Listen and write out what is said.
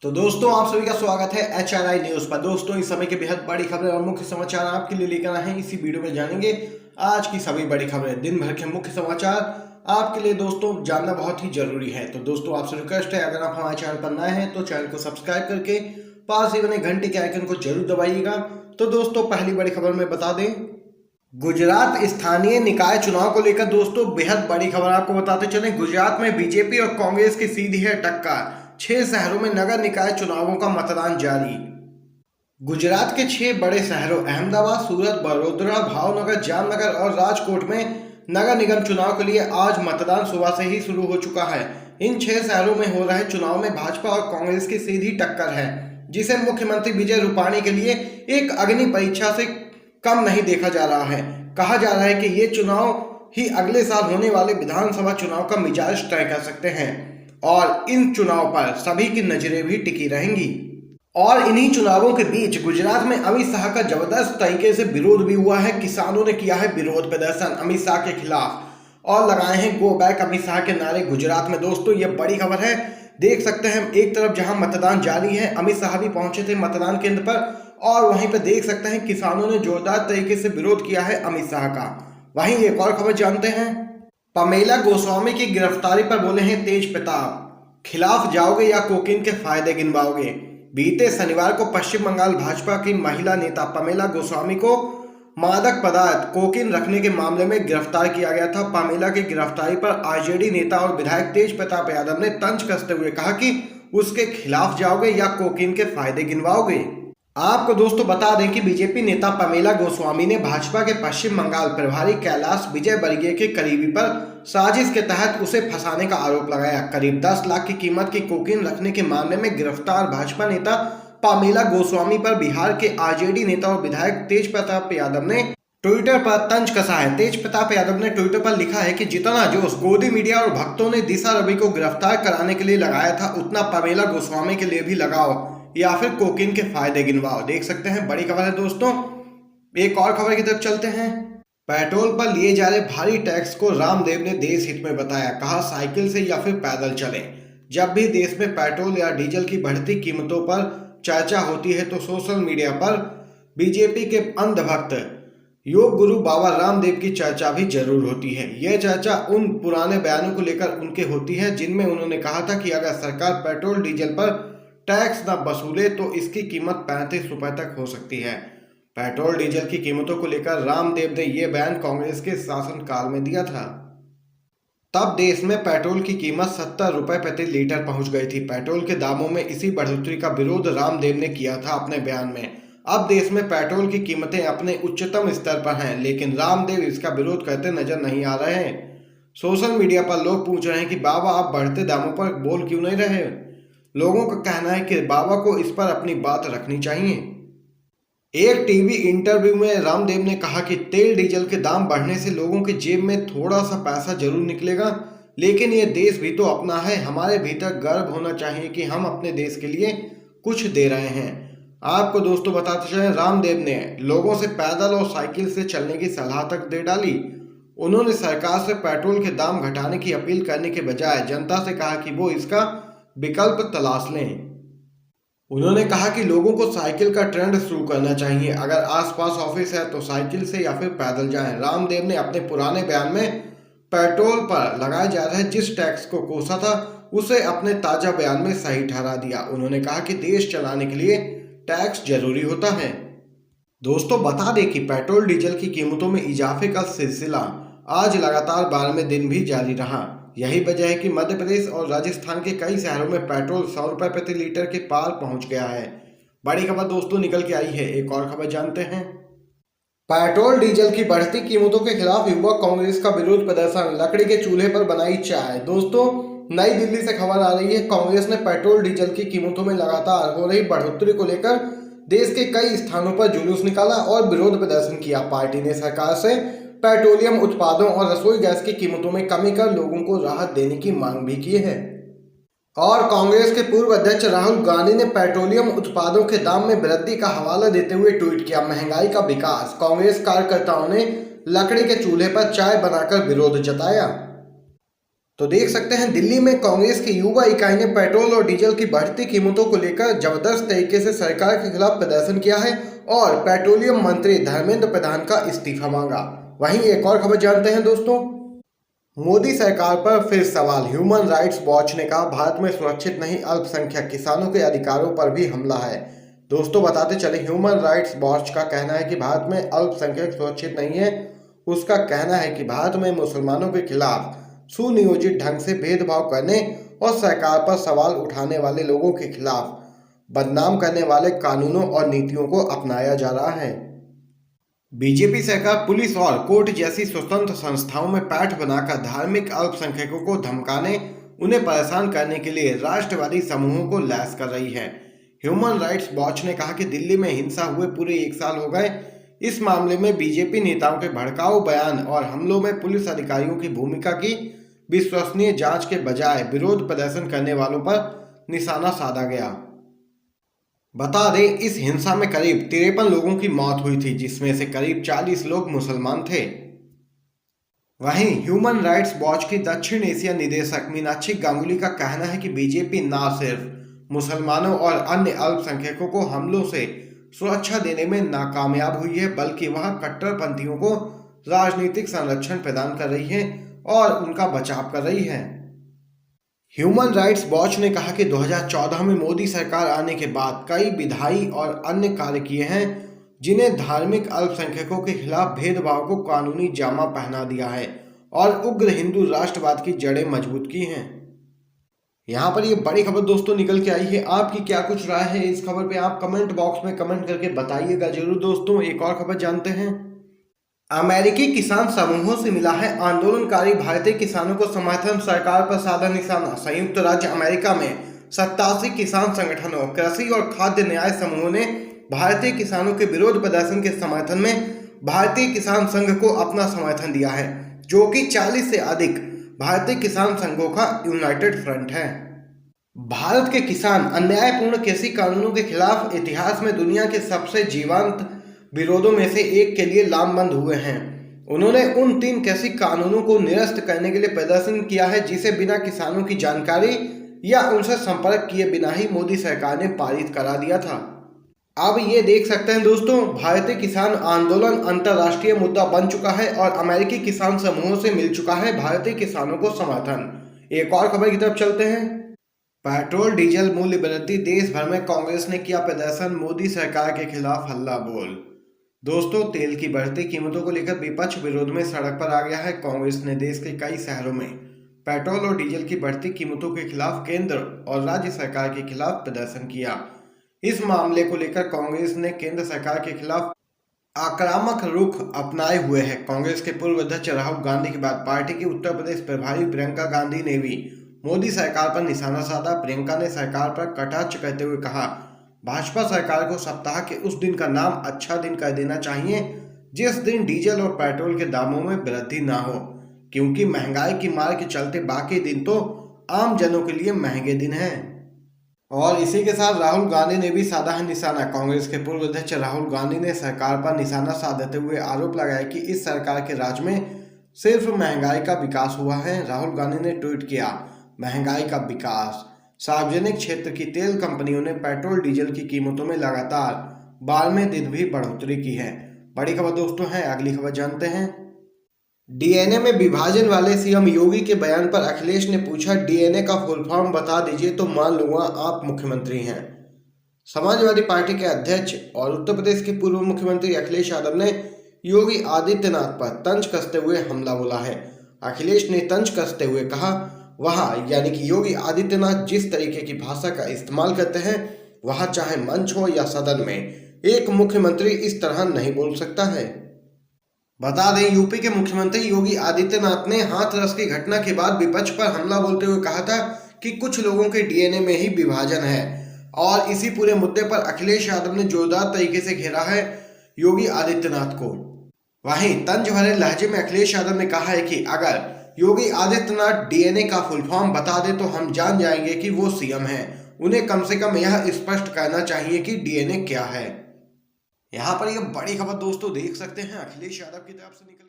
तो दोस्तों आप सभी का स्वागत है HRI न्यूज पर। दोस्तों इस समय के बेहद बड़ी खबरें और मुख्य समाचार आपके लिए लेकर आए हैं। इसी वीडियो में जानेंगे आज की सभी बड़ी खबरें, दिन भर के मुख्य समाचार आपके लिए दोस्तों जानना बहुत ही जरूरी है। तो दोस्तों आपसे रिक्वेस्ट है, अगर आप हमारे चैनल पर नए हैं तो चैनल को सब्सक्राइब करके पास ही बने घंटे के आइकन को जरूर दबाइएगा। तो दोस्तों पहली बड़ी खबर में बता दें, गुजरात स्थानीय निकाय चुनाव को लेकर दोस्तों बेहद बड़ी खबर आपको बताते चले। गुजरात में बीजेपी और कांग्रेस की सीधी है टक्कर। 6 शहरों में नगर निकाय चुनावों का मतदान जारी। गुजरात के 6 बड़े शहरों अहमदाबाद, सूरत, बड़ोदरा, भावनगर, जामनगर और राजकोट में नगर निगम चुनाव के लिए आज मतदान सुबह से ही शुरू हो चुका है। इन 6 शहरों में हो रहे चुनाव में भाजपा और कांग्रेस की सीधी टक्कर है, जिसे मुख्यमंत्री विजय रूपाणी के लिए एक अग्नि परीक्षा से कम नहीं देखा जा रहा है। कहा जा रहा है कि ये चुनाव ही अगले साल होने वाले विधानसभा चुनाव का मिजाज तय कर सकते हैं और इन चुनाव पर सभी की नजरें भी टिकी रहेंगी। और इन्हीं चुनावों के बीच गुजरात में अमित शाह का जबरदस्त तरीके से विरोध भी हुआ है। किसानों ने किया है विरोध प्रदर्शन अमित शाह के खिलाफ और लगाए हैं गो बैक अमित शाह के नारे गुजरात में। दोस्तों ये बड़ी खबर है, देख सकते हैं एक तरफ जहां मतदान जारी है, अमित शाह भी पहुंचे थे मतदान केंद्र पर और वहीं पर देख सकते हैं किसानों ने जोरदार तरीके से विरोध किया है अमित शाह का। वहीं एक और खबर जानते हैं, पमेला गोस्वामी की गिरफ्तारी पर बोले हैं तेज प्रताप, खिलाफ जाओगे या कोकीन के फायदे गिनवाओगे। बीते शनिवार को पश्चिम बंगाल भाजपा की महिला नेता पमेला गोस्वामी को मादक पदार्थ कोकीन रखने के मामले में गिरफ्तार किया गया था। पमेला की गिरफ्तारी पर आरजेडी नेता और विधायक तेज प्रताप यादव ने तंज कसते हुए कहा कि उसके खिलाफ जाओगे या कोकीन के फायदे गिनवाओगे। आपको दोस्तों बता दें कि बीजेपी नेता पमेला गोस्वामी ने भाजपा के पश्चिम बंगाल प्रभारी कैलाश विजयवर्गीय के करीबी पर साजिश के तहत उसे फंसाने का आरोप लगाया। करीब 10 लाख की कीमत की कोकीन रखने के मामले में गिरफ्तार भाजपा नेता पमेला गोस्वामी पर बिहार के आरजेडी नेता और विधायक तेज प्रताप यादव ने ट्विटर पर तंज कसा है। तेज प्रताप यादव ने ट्विटर पर लिखा है कि जितना जोश गोदी मीडिया और भक्तों ने दिशा रवि को गिरफ्तार कराने के लिए लगाया था, उतना पमेला गोस्वामी के लिए भी लगाओ या फिर कोकीन के फायदे गिनवाओ। देख सकते हैं बड़ी खबर है दोस्तों। एक और खबर की तरफ चलते हैं, पेट्रोल पर लिए जा रहे भारी टैक्स को रामदेव ने देश हित में बताया। कहा साइकिल से या फिर पैदल चलें। जब भी देश में पेट्रोल या डीजल की बढ़ती कीमतों पर चर्चा होती है तो सोशल मीडिया पर बीजेपी के अंधभक्त योग गुरु बाबा रामदेव की चर्चा भी जरूर होती है। यह चर्चा उन पुराने बयानों को लेकर उनके होती है जिनमें उन्होंने कहा था कि अगर सरकार पेट्रोल डीजल पर टैक्स न वसूले तो इसकी कीमत 35 रुपए तक हो सकती है। पेट्रोल डीजल की कीमतों को लेकर रामदेव ने यह बयान कांग्रेस के शासनकाल में दिया था। तब देश में पेट्रोल की कीमत 70 रुपए प्रति लीटर पहुंच गई थी। पेट्रोल के दामों में इसी बढ़ोतरी का विरोध रामदेव ने किया था अपने बयान में। अब देश में पेट्रोल की कीमतें अपने उच्चतम स्तर पर हैं, लेकिन रामदेव इसका विरोध करते नजर नहीं आ रहे हैं। सोशल मीडिया पर लोग पूछ रहे हैं कि बाबा आप बढ़ते दामों पर बोल क्यों नहीं रहे। लोगों का कहना है कि बाबा को इस पर अपनी बात रखनी चाहिए। एक टीवी इंटरव्यू में रामदेव ने कहा कि तेल डीजल के दाम बढ़ने से लोगों की जेब में थोड़ा सा पैसा जरूर निकलेगा, लेकिन ये देश भी तो अपना है। हमारे भीतर गर्व होना चाहिए कि हम अपने देश के लिए कुछ दे रहे हैं। आपको दोस्तों बताते चलें, रामदेव ने लोगों से पैदल और साइकिल से चलने की सलाह तक दे डाली। उन्होंने सरकार से पेट्रोल के दाम घटाने की अपील करने के बजाय जनता से कहा कि वो इसका विकल्प तलाश लें। उन्होंने कहा कि लोगों को साइकिल का ट्रेंड शुरू करना चाहिए। अगर आसपास ऑफिस है तो साइकिल से या फिर पैदल जाएं। रामदेव ने अपने पुराने बयान में पेट्रोल पर लगाए जा रहे जिस टैक्स को कोसा था उसे अपने ताजा बयान में सही ठहरा दिया। उन्होंने कहा कि देश चलाने के लिए टैक्स जरूरी होता है। दोस्तों बता दें कि पेट्रोल डीजल की कीमतों में इजाफे का सिलसिला आज लगातार 12वें दिन भी जारी रहा। यही वजह है कि मध्य प्रदेश और राजस्थान के कई शहरों में पेट्रोल 100 रुपए प्रति लीटर के पार पहुंच गया है। बड़ी खबर दोस्तों निकल के आई है। एक और खबर जानते हैं, पेट्रोल डीजल की बढ़ती कीमतों के खिलाफ युवा कांग्रेस का विरोध प्रदर्शन, लकड़ी के चूल्हे पर बनाई चाय। दोस्तों नई दिल्ली से खबर आ रही है, कांग्रेस ने पेट्रोल डीजल की कीमतों में लगातार हो रही बढ़ोतरी को लेकर देश के कई स्थानों पर जुलूस निकाला और विरोध प्रदर्शन किया। पार्टी ने सरकार से पेट्रोलियम उत्पादों और रसोई गैस की कीमतों में कमी कर लोगों को राहत देने की मांग भी की है। और कांग्रेस के पूर्व अध्यक्ष राहुल गांधी ने पेट्रोलियम उत्पादों के दाम में वृद्धि का हवाला देते हुए ट्वीट किया, महंगाई का विकास। कांग्रेस कार्यकर्ताओं ने लकड़ी के चूल्हे पर चाय बनाकर विरोध जताया। तो देख सकते हैं दिल्ली में कांग्रेस की युवा इकाई ने पेट्रोल और डीजल की बढ़ती कीमतों को लेकर जबरदस्त तरीके से सरकार के खिलाफ प्रदर्शन किया है और पेट्रोलियम मंत्री धर्मेंद्र प्रधान का इस्तीफा मांगा। वहीं एक और खबर जानते हैं दोस्तों, मोदी सरकार पर फिर सवाल। ह्यूमन राइट्स वॉच ने कहा भारत में सुरक्षित नहीं, अल्पसंख्यक किसानों के अधिकारों पर भी हमला है। दोस्तों बताते चले, ह्यूमन राइट्स वॉच का कहना है कि भारत में अल्पसंख्यक सुरक्षित नहीं है। उसका कहना है कि भारत में मुसलमानों के खिलाफ सुनियोजित ढंग से भेदभाव करने और सरकार पर सवाल उठाने वाले लोगों के खिलाफ बदनाम करने वाले कानूनों और नीतियों को अपनाया जा रहा है। बीजेपी सरकार पुलिस और कोर्ट जैसी स्वतंत्र संस्थाओं में पैठ बनाकर धार्मिक अल्पसंख्यकों को धमकाने, उन्हें परेशान करने के लिए राष्ट्रवादी समूहों को लैस कर रही है। ह्यूमन राइट्स वॉच ने कहा कि दिल्ली में हिंसा हुए पूरे 1 साल हो गए। इस मामले में बीजेपी नेताओं के भड़काऊ बयान और हमलों में पुलिस अधिकारियों की भूमिका की विश्वसनीय जांच के बजाय विरोध प्रदर्शन करने वालों पर निशाना साधा गया। बता दें, इस हिंसा में करीब 53 लोगों की मौत हुई थी, जिसमें से करीब 40 लोग मुसलमान थे। वहीं ह्यूमन राइट्स वॉच की दक्षिण एशिया निदेशक मीनाक्षी गांगुली का कहना है कि बीजेपी न सिर्फ मुसलमानों और अन्य अल्पसंख्यकों को हमलों से सुरक्षा देने में नाकामयाब हुई है, बल्कि वह कट्टरपंथियों को राजनीतिक संरक्षण प्रदान कर रही है और उनका बचाव कर रही है। ह्यूमन राइट्स वॉच ने कहा कि 2014 में मोदी सरकार आने के बाद कई विधायी और अन्य कार्य किए हैं, जिन्हें धार्मिक अल्पसंख्यकों के खिलाफ भेदभाव को कानूनी जामा पहना दिया है और उग्र हिंदू राष्ट्रवाद की जड़ें मजबूत की हैं। यहाँ पर ये बड़ी खबर दोस्तों निकल के आई है। आपकी क्या कुछ राय है इस खबर पे, आप कमेंट बॉक्स में कमेंट करके बताइएगा जरूर। दोस्तों एक और खबर जानते हैं, अमेरिकी किसान समूहों से मिला है आंदोलनकारी भारतीय किसानों को समर्थन, सरकार पर साधा निशाना। संयुक्त राज्य अमेरिका में 87 किसान संगठनों, कृषि और खाद्य न्याय समूहों ने भारतीय किसानों के विरोध प्रदर्शन के समर्थन में भारतीय किसान संघ को अपना समर्थन दिया है, जो कि 40 से अधिक भारतीय किसान संघों का यूनाइटेड फ्रंट है। भारत के किसान अन्यायपूर्ण कृषि कानूनों के खिलाफ इतिहास में दुनिया के सबसे जीवंत विरोधों में से एक के लिए लामबंद हुए हैं। उन्होंने उन 3 कृषि कानूनों को निरस्त करने के लिए प्रदर्शन किया है, जिसे बिना किसानों की जानकारी या उनसे संपर्क किए बिना ही मोदी सरकार ने पारित करा दिया था। अब ये देख सकते हैं दोस्तों, भारतीय किसान आंदोलन अंतर्राष्ट्रीय मुद्दा बन चुका है और अमेरिकी किसान समूहों से मिल चुका है भारतीय किसानों को समर्थन। एक और खबर की तरफ चलते हैं, पेट्रोल डीजल मूल्य वृद्धि, देश भर में कांग्रेस ने किया प्रदर्शन, मोदी सरकार के खिलाफ हल्ला बोल। दोस्तों तेल की बढ़ती कीमतों को लेकर विपक्ष विरोध में सड़क पर आ गया है। कांग्रेस ने देश के कई शहरों में पेट्रोल और डीजल की बढ़ती कीमतों के खिलाफ केंद्र और राज्य सरकार के खिलाफ प्रदर्शन किया। इस मामले को लेकर कांग्रेस ने केंद्र सरकार के खिलाफ आक्रामक रुख अपनाए हुए है। कांग्रेस के पूर्व अध्यक्ष राहुल गांधी के बाद पार्टी की उत्तर प्रदेश प्रभारी प्रियंका गांधी ने भी मोदी सरकार पर निशाना साधा। प्रियंका ने सरकार पर कटाक्ष करते हुए कहा, भाजपा सरकार को सप्ताह के उस दिन का नाम अच्छा दिन कर देना चाहिए जिस दिन डीजल और पेट्रोल के दामों में वृद्धि ना हो, क्योंकि महंगाई की मार के चलते बाकी दिन तो आम जनों के लिए महंगे दिन हैं। और इसी के साथ राहुल गांधी ने भी साधा है निशाना। कांग्रेस के पूर्व अध्यक्ष राहुल गांधी ने सरकार पर निशाना साधते हुए आरोप लगाया कि इस सरकार के राज में सिर्फ महंगाई का विकास हुआ है। राहुल गांधी ने ट्वीट किया, महंगाई का विकास। सार्वजनिक क्षेत्र की तेल कंपनियों ने पेट्रोल डीजल की कीमतों में लगातार 12वें दिन भी बढ़ोतरी की है। बड़ी खबर दोस्तों है, अगली खबर जानते हैं, डीएनए में विभाजन वाले सीएम योगी के बयान पर अखिलेश ने पूछा, डीएनए का फुल फॉर्म बता दीजिए तो मान लूंगा आप मुख्यमंत्री हैं। समाजवादी पार्टी के अध्यक्ष और उत्तर प्रदेश के पूर्व मुख्यमंत्री अखिलेश यादव ने योगी आदित्यनाथ पर तंज कसते हुए हमला बोला है। अखिलेश ने तंज कसते हुए कहा, वहाँ यानी कि योगी आदित्यनाथ जिस तरीके की भाषा का इस्तेमाल करते हैं, वहाँ चाहे मंच हो या सदन में, एक मुख्यमंत्री इस तरह नहीं बोल सकता है। बता दें, यूपी के मुख्यमंत्री योगी आदित्यनाथ ने हाथरस की घटना के बाद विपक्ष पर हमला बोलते हुए कहा था कि कुछ लोगों के डीएनए में ही विभाजन है और इसी पूरे मुद्दे पर अखिलेश यादव ने जोरदार तरीके से घेरा है योगी आदित्यनाथ को। वहीं तंज भरे लहजे में अखिलेश यादव ने कहा है कि अगर योगी आदित्यनाथ डीएनए का फुल फॉर्म बता दे तो हम जान जाएंगे कि वो सीएम हैं। उन्हें कम से कम यह स्पष्ट करना चाहिए कि डीएनए क्या है। यहाँ पर यह बड़ी खबर दोस्तों देख सकते हैं, अखिलेश यादव की तरफ से निकल